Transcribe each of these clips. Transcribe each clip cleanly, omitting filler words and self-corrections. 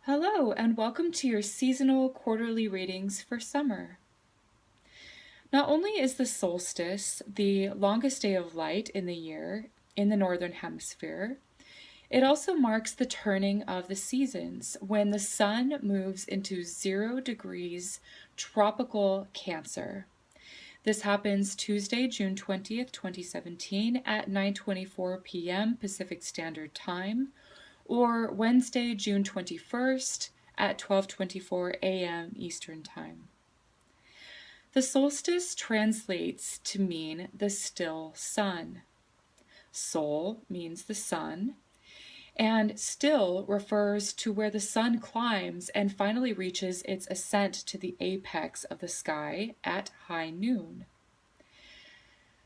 Hello, and welcome to your seasonal quarterly readings for summer. Not only is the solstice the longest day of light in the year in the northern hemisphere, it also marks the turning of the seasons when the sun moves into 0 degrees tropical Cancer. This happens Tuesday, June 20th, 2017 at 9:24 p.m. Pacific Standard Time, or Wednesday, June 21st at 12:24 a.m. Eastern Time. The solstice translates to mean the still sun. Sol means the sun, and still refers to where the sun climbs and finally reaches its ascent to the apex of the sky at high noon.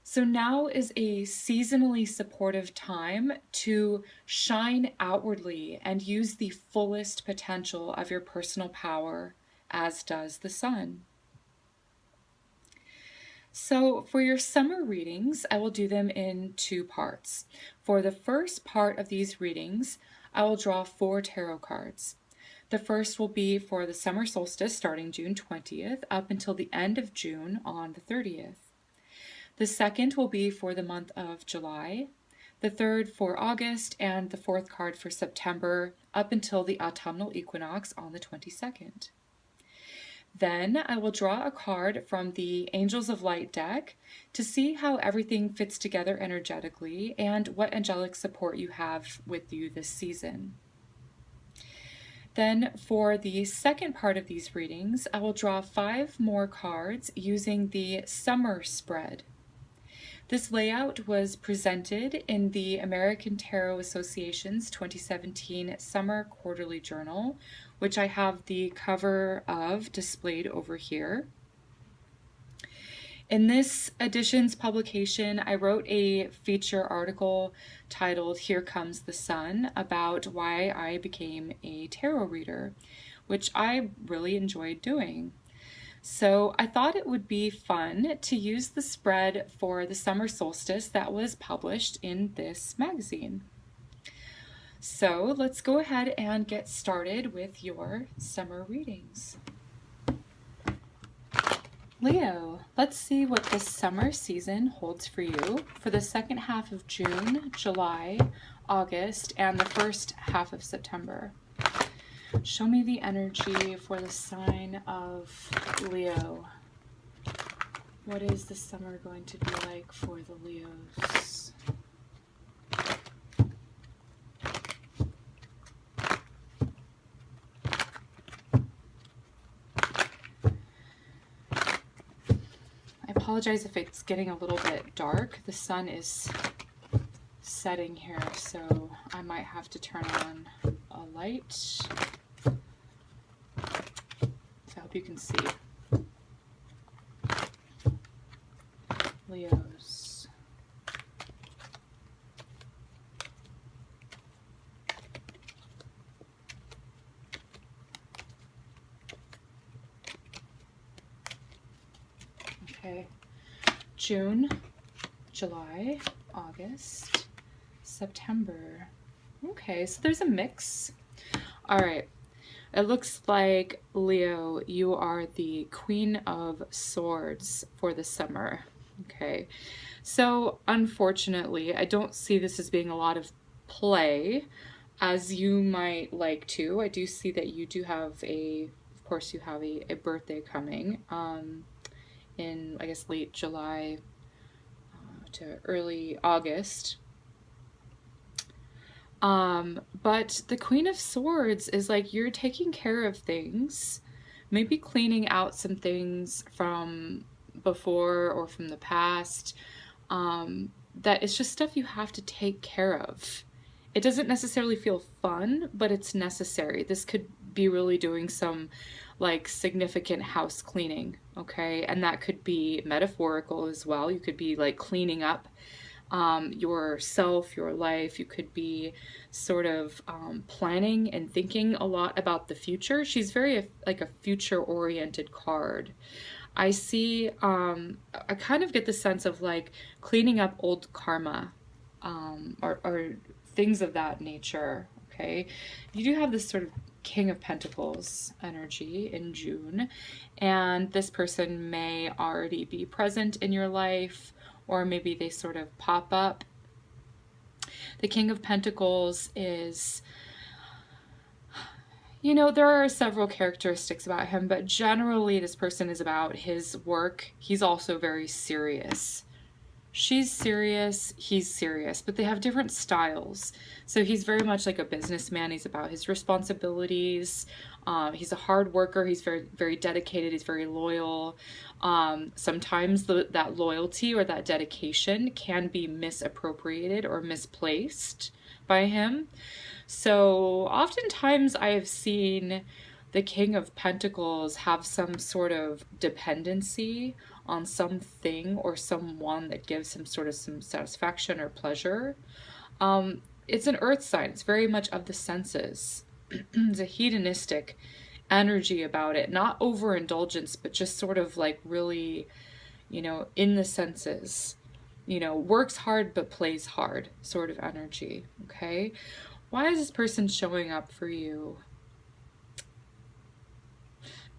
So now is a seasonally supportive time to shine outwardly and use the fullest potential of your personal power, as does the sun. So for your summer readings, I will do them in 2 parts. For the first part of these readings, I will draw 4 tarot cards. The first will be for the summer solstice starting June 20th up until the end of June on the 30th. The second will be for the month of July, the third for August, and the fourth card for September up until the autumnal equinox on the 22nd. Then I will draw a card from the Angels of Light deck to see how everything fits together energetically and what angelic support you have with you this season. Then for the second part of these readings, I will draw 5 more cards using the summer spread. This layout was presented in the American Tarot Association's 2017 Summer Quarterly Journal, which I have the cover of displayed over here. In this edition's publication, I wrote a feature article titled "Here Comes the Sun" about why I became a tarot reader, which I really enjoyed doing. So I thought it would be fun to use the spread for the summer solstice that was published in this magazine. So let's go ahead and get started with your summer readings. Leo, let's see what this summer season holds for you for the second half of June, July, August, and the first half of September. Show me the energy for the sign of Leo. What is the summer going to be like for the Leos? I apologize if it's getting a little bit dark. The sun is setting here, so I might have to turn on a light. So I hope you can see. Leos. Okay. June, July, August, September. Okay, so there's a mix. All right. It looks like, Leo, you are the Queen of Swords for the summer. Okay. So, unfortunately, I don't see this as being a lot of play as you might like to. I do see that you do have of course, you have a birthday coming in, I guess, late July to early August. But the Queen of Swords is like you're taking care of things, maybe cleaning out some things from before or from the past, that it's just stuff you have to take care of. It doesn't necessarily feel fun, but it's necessary. This could be really doing some like significant house cleaning, okay? And that could be metaphorical as well. You could be like cleaning up yourself, your life. You could be sort of planning and thinking a lot about the future. She's very like a future-oriented card. I see, I kind of get the sense of like cleaning up old karma, or things of that nature, okay? You do have this sort of King of Pentacles energy in June, and this person may already be present in your life, or maybe they sort of pop up. The King of Pentacles is, you know, there are several characteristics about him, but generally this person is about his work. He's also very serious. She's serious, he's serious, but they have different styles. So he's very much like a businessman. He's about his responsibilities. He's a hard worker. He's very, very dedicated. He's very loyal. Sometimes that loyalty or that dedication can be misappropriated or misplaced by him. So oftentimes I have seen the King of Pentacles have some sort of dependency on something or someone that gives him sort of some satisfaction or pleasure. It's an earth sign. It's very much of the senses. It's a hedonistic energy about it. Not overindulgence, but just sort of like really, you know, in the senses. You know, works hard but plays hard sort of energy. Okay? Why is this person showing up for you?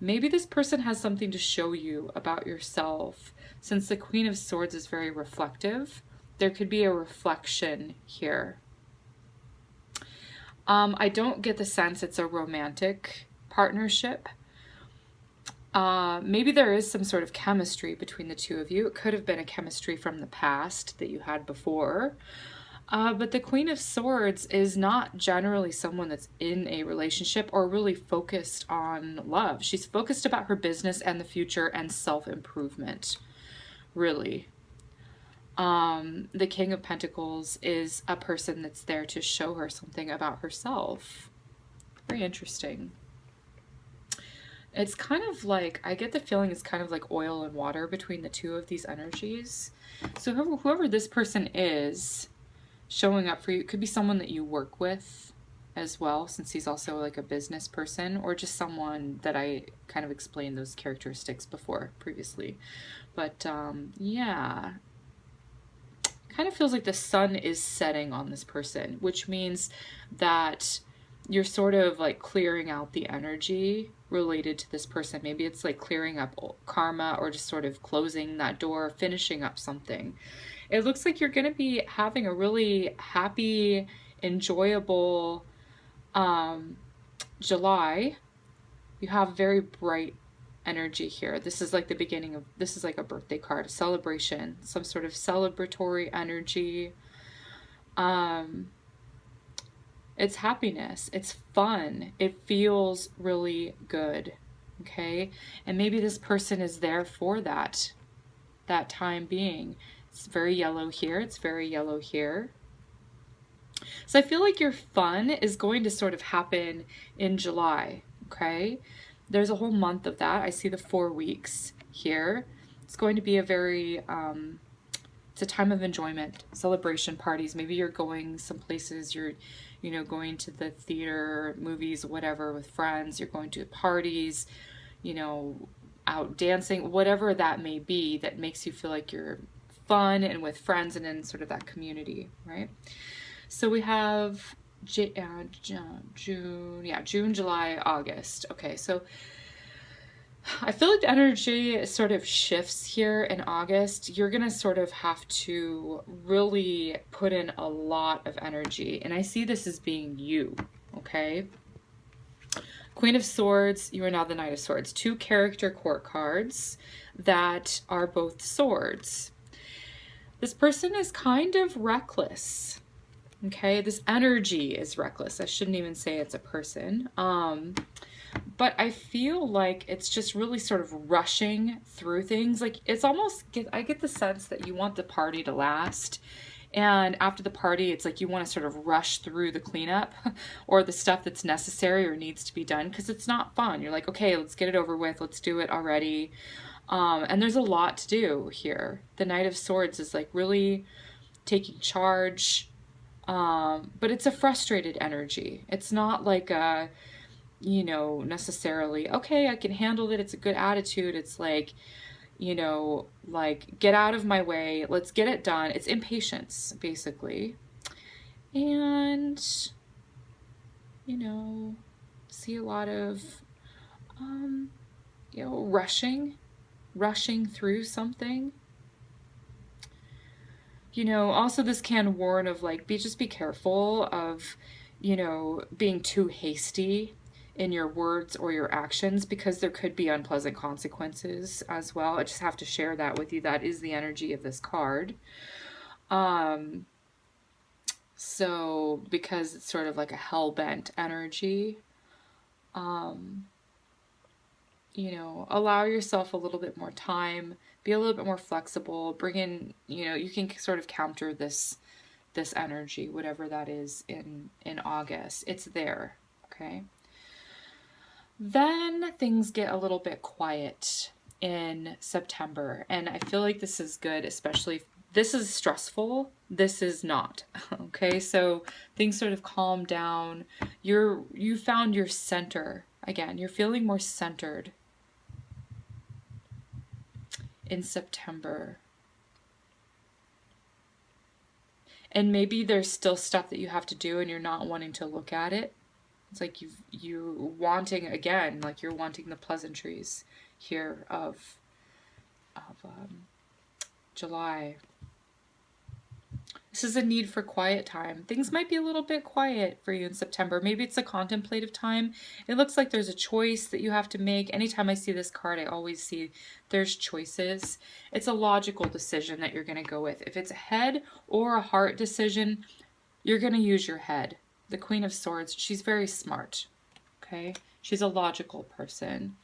Maybe this person has something to show you about yourself. Since the Queen of Swords is very reflective, there could be a reflection here. I don't get the sense it's a romantic partnership. Maybe there is some sort of chemistry between the two of you. It could have been a chemistry from the past that you had before. But the Queen of Swords is not generally someone that's in a relationship or really focused on love. She's focused about her business and the future and self-improvement, really. The King of Pentacles is a person that's there to show her something about herself. Very interesting. It's kind of like, I get the feeling it's kind of like oil and water between the two of these energies. So whoever this person is showing up for you, it could be someone that you work with as well, since he's also like a business person, or just someone that I kind of explained those characteristics before previously. But yeah, kind of feels like the sun is setting on this person, which means that you're sort of like clearing out the energy related to this person. Maybe it's like clearing up karma or just sort of closing that door, finishing up something. It looks like you're going to be having a really happy, enjoyable July. You have very bright energy here. This is like the beginning of, this is like a birthday card, a celebration, some sort of celebratory energy. It's happiness. It's fun. It feels really good. Okay? And maybe this person is there for that time being. It's very yellow here. It's very yellow here. So I feel like your fun is going to sort of happen in July, okay? There's a whole month of that. I see the 4 weeks here. It's going to be a very, it's a time of enjoyment, celebration parties. Maybe you're going some places, you're, you know, going to the theater, movies, whatever, with friends. You're going to parties, you know, out dancing, whatever that may be that makes you feel like you're fun and with friends and in sort of that community, right? So we have June, July, August. Okay, so I feel like the energy sort of shifts here in August. You're going to sort of have to really put in a lot of energy. And I see this as being you, okay? Queen of Swords, you are now the Knight of Swords. 2 character court cards that are both swords. This person is kind of reckless, okay? This energy is reckless. I shouldn't even say it's a person. But I feel like it's just really sort of rushing through things. Like it's almost, I get the sense that you want the party to last. And after the party, it's like you want to sort of rush through the cleanup or the stuff that's necessary or needs to be done because it's not fun. You're like, okay, let's get it over with. Let's do it already. And there's a lot to do here. The Knight of Swords is like really taking charge, but it's a frustrated energy. It's not like a, you know, necessarily, okay, I can handle it. It's a good attitude. It's like, you know, like get out of my way. Let's get it done. It's impatience, basically. And, you know, See a lot of, you know, rushing through something. You know, also this can warn of like, just be careful of, you know, being too hasty in your words or your actions, because there could be unpleasant consequences as well. I just have to share that with you. That is the energy of this card. So because it's sort of like a hell-bent energy, you know, allow yourself a little bit more time, be a little bit more flexible, bring in, you know, you can sort of counter this energy, whatever that is, in August. It's there, okay? Then things get a little bit quiet in September, and I feel like this is good, especially if this is stressful, this is not. Okay, so things sort of calm down. You found your center again. You're feeling more centered in September. And maybe there's still stuff that you have to do and you're not wanting to look at it. It's like you're wanting, again, like you're wanting the pleasantries here of July. This is a need for quiet time. Things might be a little bit quiet for you in September. Maybe it's a contemplative time. It looks like there's a choice that you have to make. Anytime I see this card, I always see there's choices. It's a logical decision that you're going to go with. If it's a head or a heart decision, you're going to use your head. The Queen of Swords, she's very smart, okay? She's a logical person.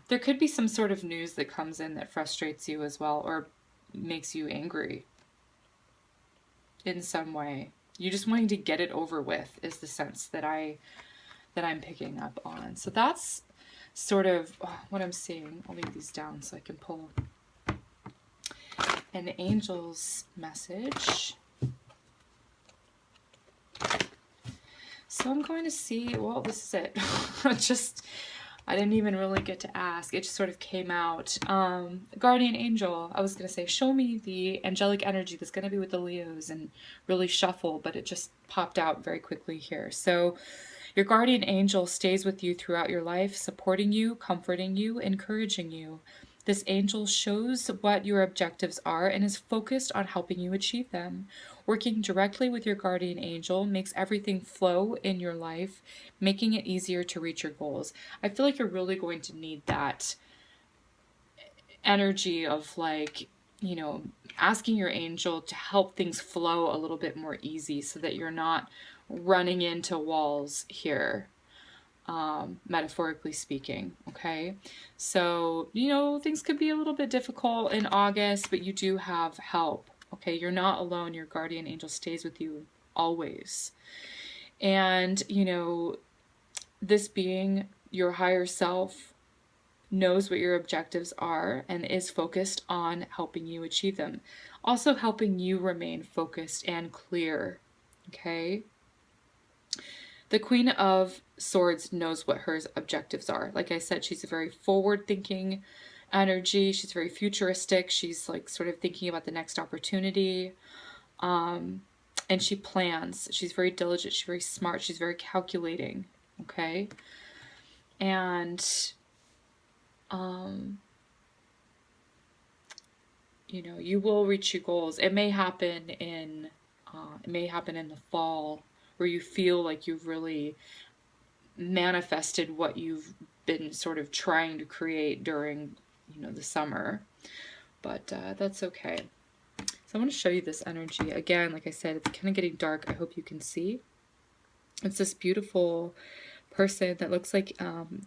There could be some sort of news that comes in that frustrates you as well, or makes you angry in some way. You just wanting to get it over with is the sense that I'm picking up on. So that's sort of what I'm seeing. I'll leave these down so I can pull an angel's message. So I'm going to see, well, this is it. I didn't even really get to ask. It just sort of came out. Guardian angel, I was going to say, show me the angelic energy that's going to be with the Leos, and really shuffle, but it just popped out very quickly here. So your guardian angel stays with you throughout your life, supporting you, comforting you, encouraging you. This angel shows what your objectives are and is focused on helping you achieve them. Working directly with your guardian angel makes everything flow in your life, making it easier to reach your goals. I feel like you're really going to need that energy of, like, you know, asking your angel to help things flow a little bit more easy so that you're not running into walls here. Metaphorically speaking, okay? So, you know, things could be a little bit difficult in August, but you do have help, okay? You're not alone. Your guardian angel stays with you always. And, you know, this being, your higher self, knows what your objectives are and is focused on helping you achieve them. Also helping you remain focused and clear, okay? The Queen of Swords knows what her objectives are. Like I said, she's a very forward-thinking energy. She's very futuristic. She's like sort of thinking about the next opportunity. And she plans. She's very diligent. She's very smart. She's very calculating. Okay? And, you know, you will reach your goals. It may happen in the fall, where you feel like you've really manifested what you've been sort of trying to create during, you know, the summer. But that's okay. So I want to show you this energy. Again, like I said, it's kind of getting dark. I hope you can see. It's this beautiful person that looks like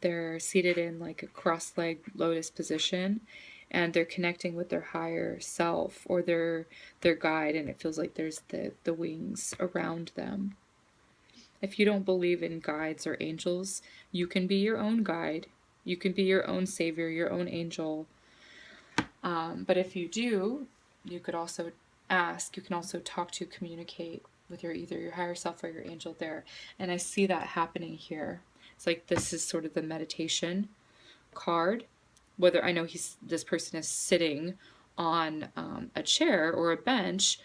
they're seated in like a cross-legged lotus position, and they're connecting with their higher self or their guide, and it feels like there's the wings around them. If you don't believe in guides or angels, you can be your own guide. You can be your own savior, your own angel. But if you do, you could also ask. You can also talk to, communicate with either your higher self or your angel there. And I see that happening here. It's like this is sort of the meditation card. Whether I know this person is sitting on a chair or a bench,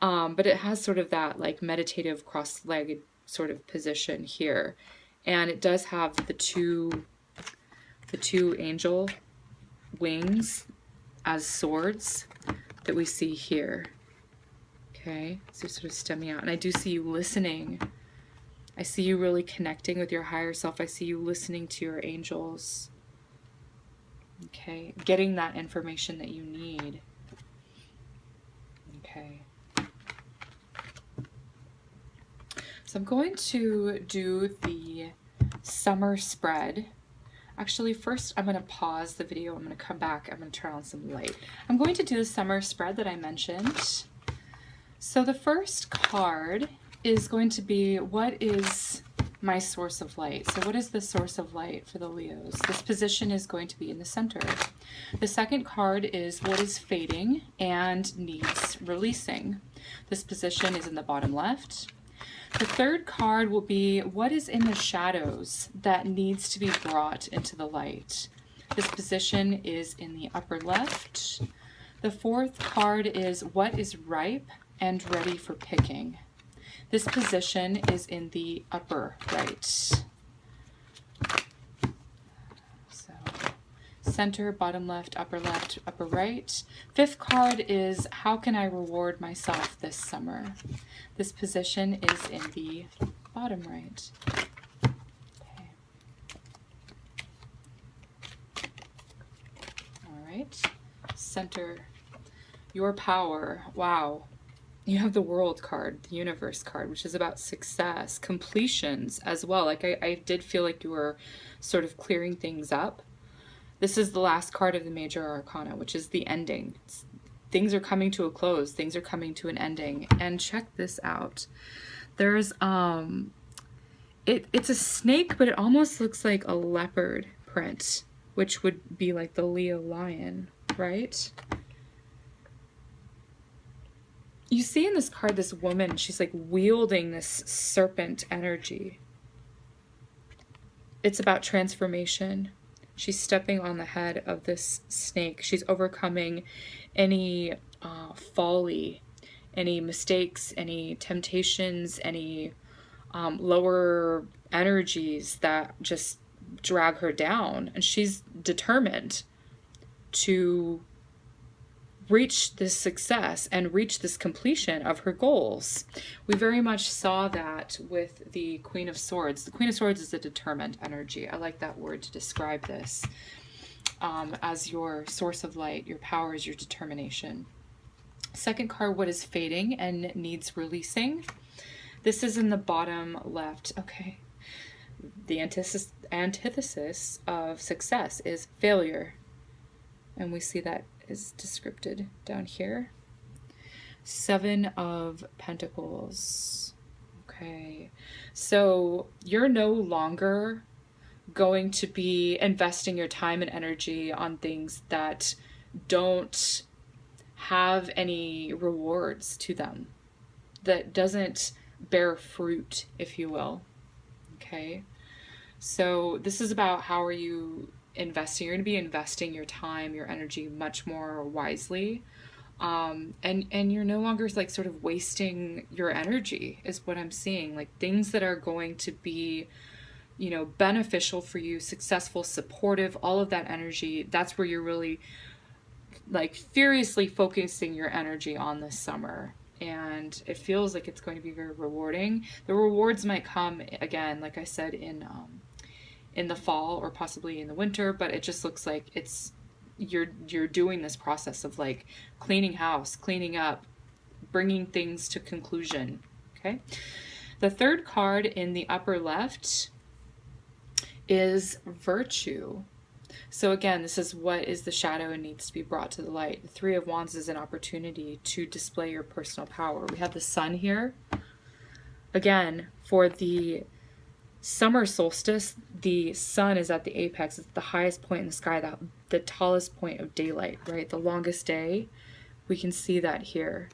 but it has sort of that like meditative cross-legged sort of position here. And it does have the two angel wings as swords that we see here. Okay, so sort of stemming out. And I do see you listening. I see you really connecting with your higher self. I see you listening to your angels. Okay, getting that information that you need. Okay. So I'm going to do the summer spread. Actually, first I'm going to pause the video. I'm going to come back. I'm going to turn on some light. I'm going to do the summer spread that I mentioned. So the first card is going to be, what is my source of light? So what is the source of light for the Leos? This position is going to be in the center. The second card is, what is fading and needs releasing? This position is in the bottom left. The third card will be, what is in the shadows that needs to be brought into the light? This position is in the upper left. The fourth card is, what is ripe and ready for picking? This position is in the upper right. So center, bottom left, upper right. Fifth card is, how can I reward myself this summer? This position is in the bottom right. Okay. All right. Center, your power. Wow. You have the World card, the Universe card, which is about success, completions as well. Like I did feel like you were sort of clearing things up. This is the last card of the Major Arcana, which is the ending. Things are coming to a close. Things are coming to an ending. And check this out. There's it's a snake, but it almost looks like a leopard print, which would be like the Leo lion, right? You see in this card, this woman, she's like wielding this serpent energy. It's about transformation. She's stepping on the head of this snake. She's overcoming any folly, any mistakes, any temptations, any lower energies that just drag her down. And she's determined to reach this success and reach this completion of her goals. We very much saw that with the Queen of Swords. The Queen of Swords is a determined energy. I like that word to describe this. As your source of light, your power is your determination. Second card, what is fading and needs releasing? This is in the bottom left. Okay. The antithesis of success is failure. And we see that is described down here. Seven of Pentacles. Okay. So you're no longer going to be investing your time and energy on things that don't have any rewards to them, that doesn't bear fruit, if you will. Okay. So this is about, how are you investing? You're going to be investing your time, your energy much more wisely. And you're no longer like sort of wasting your energy, is what I'm seeing. Like things that are going to be, you know, beneficial for you, successful, supportive, all of that energy. That's where you're really like furiously focusing your energy on this summer. And it feels like it's going to be very rewarding. The rewards might come, again, like I said, in the fall or possibly in the winter, but it just looks like it's you're doing this process of like cleaning house, cleaning up, bringing things to conclusion. Okay. The third card in the upper left is Virtue. So again, this is what is the shadow and needs to be brought to the light. The Three of Wands is an opportunity to display your personal power. We have the sun here. Again, for the summer solstice, the sun is at the apex. It's the highest point in the sky, the tallest point of daylight, right? The longest day. We can see that here.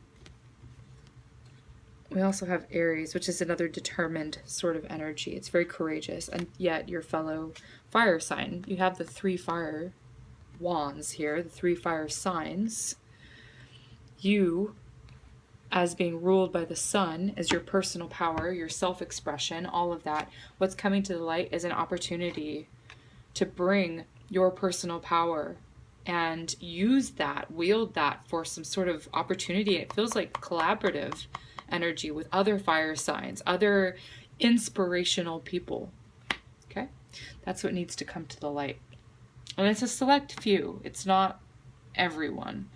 We also have Aries, which is another determined sort of energy. It's very courageous, and yet your fellow fire sign. You have the three fire wands here, the three fire signs. You as being ruled by the sun, as your personal power, your self-expression, all of that. What's coming to the light is an opportunity to bring your personal power and use that, wield that for some sort of opportunity. It feels like collaborative energy with other fire signs, other inspirational people. Okay? That's what needs to come to the light. And it's a select few. It's not everyone.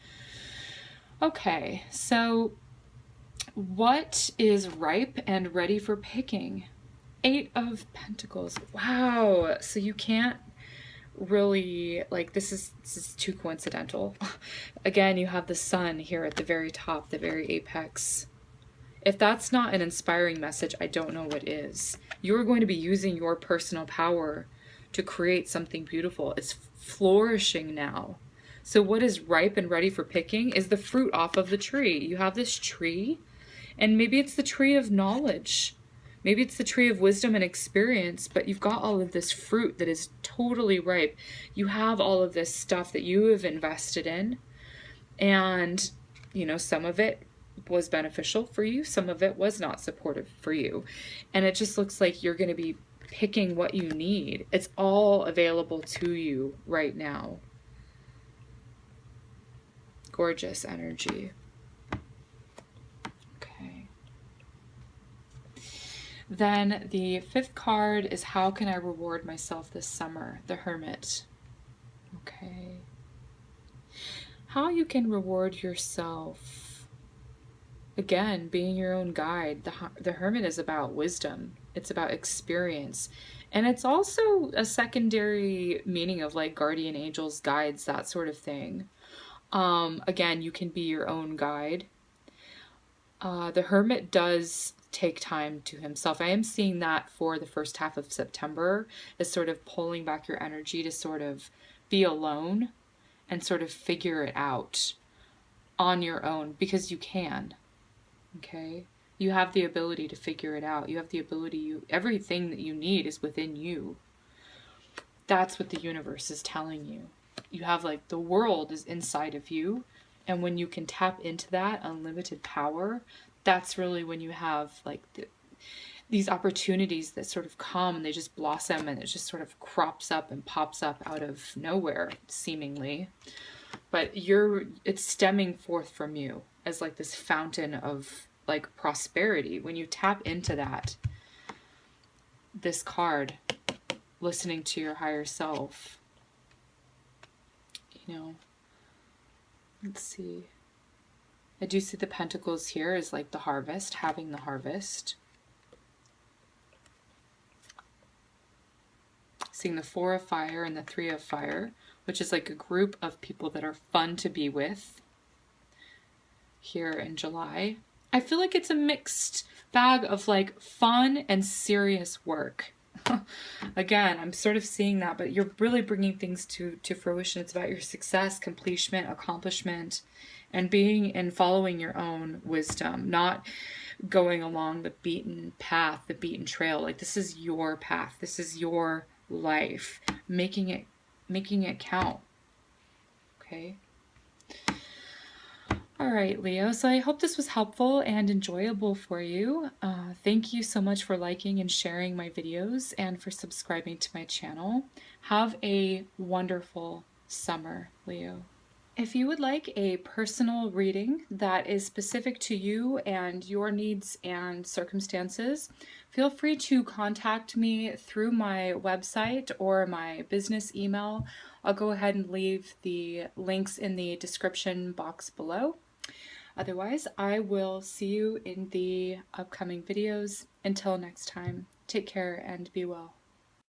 Okay, so what is ripe and ready for picking? 8 of Pentacles. Wow. So you can't really, like, this is too coincidental. Again, you have the sun here at the very top, the very apex. If that's not an inspiring message, I don't know what is. You're going to be using your personal power to create something beautiful. It's flourishing now. So what is ripe and ready for picking is the fruit off of the tree. You have this tree, and maybe it's the tree of knowledge. Maybe it's the tree of wisdom and experience, but you've got all of this fruit that is totally ripe. You have all of this stuff that you have invested in, and, you know, some of it was beneficial for you, some of it was not supportive for you. And it just looks like you're going to be picking what you need. It's all available to you right now. Gorgeous energy. Okay. Then the 5th card is how can I reward myself this summer? The Hermit. Okay. How you can reward yourself. Again, being your own guide. The Hermit is about wisdom. It's about experience. And it's also a secondary meaning of like guardian angels, guides, that sort of thing. Again, you can be your own guide. The Hermit does take time to himself. I am seeing that for the first half of September, is sort of pulling back your energy to sort of be alone and sort of figure it out on your own, because you can. Okay? You have the ability to figure it out. You have the ability, everything that you need is within you. That's what the universe is telling you. You have, like, the world is inside of you, and when you can tap into that unlimited power, that's really when you have, like, these opportunities that sort of come and they just blossom, and it just sort of crops up and pops up out of nowhere, seemingly. But it's stemming forth from you as like this fountain of like prosperity. When you tap into that, this card, listening to your higher self, you know, let's see. I do see the Pentacles here is like the harvest, having the harvest. Seeing the 4 of Fire and the 3 of Fire, which is like a group of people that are fun to be with here in July. I feel like it's a mixed bag of like fun and serious work. Again, I'm sort of seeing that, but you're really bringing things to fruition. It's about your success, completion, accomplishment, and being and following your own wisdom, not going along the beaten path, the beaten trail. Like, this is your path. This is your life. Making it count. Okay. All right, Leo. So I hope this was helpful and enjoyable for you. Thank you so much for liking and sharing my videos and for subscribing to my channel. Have a wonderful summer, Leo. If you would like a personal reading that is specific to you and your needs and circumstances, feel free to contact me through my website or my business email. I'll go ahead and leave the links in the description box below. Otherwise, I will see you in the upcoming videos. Until next time, take care and be well.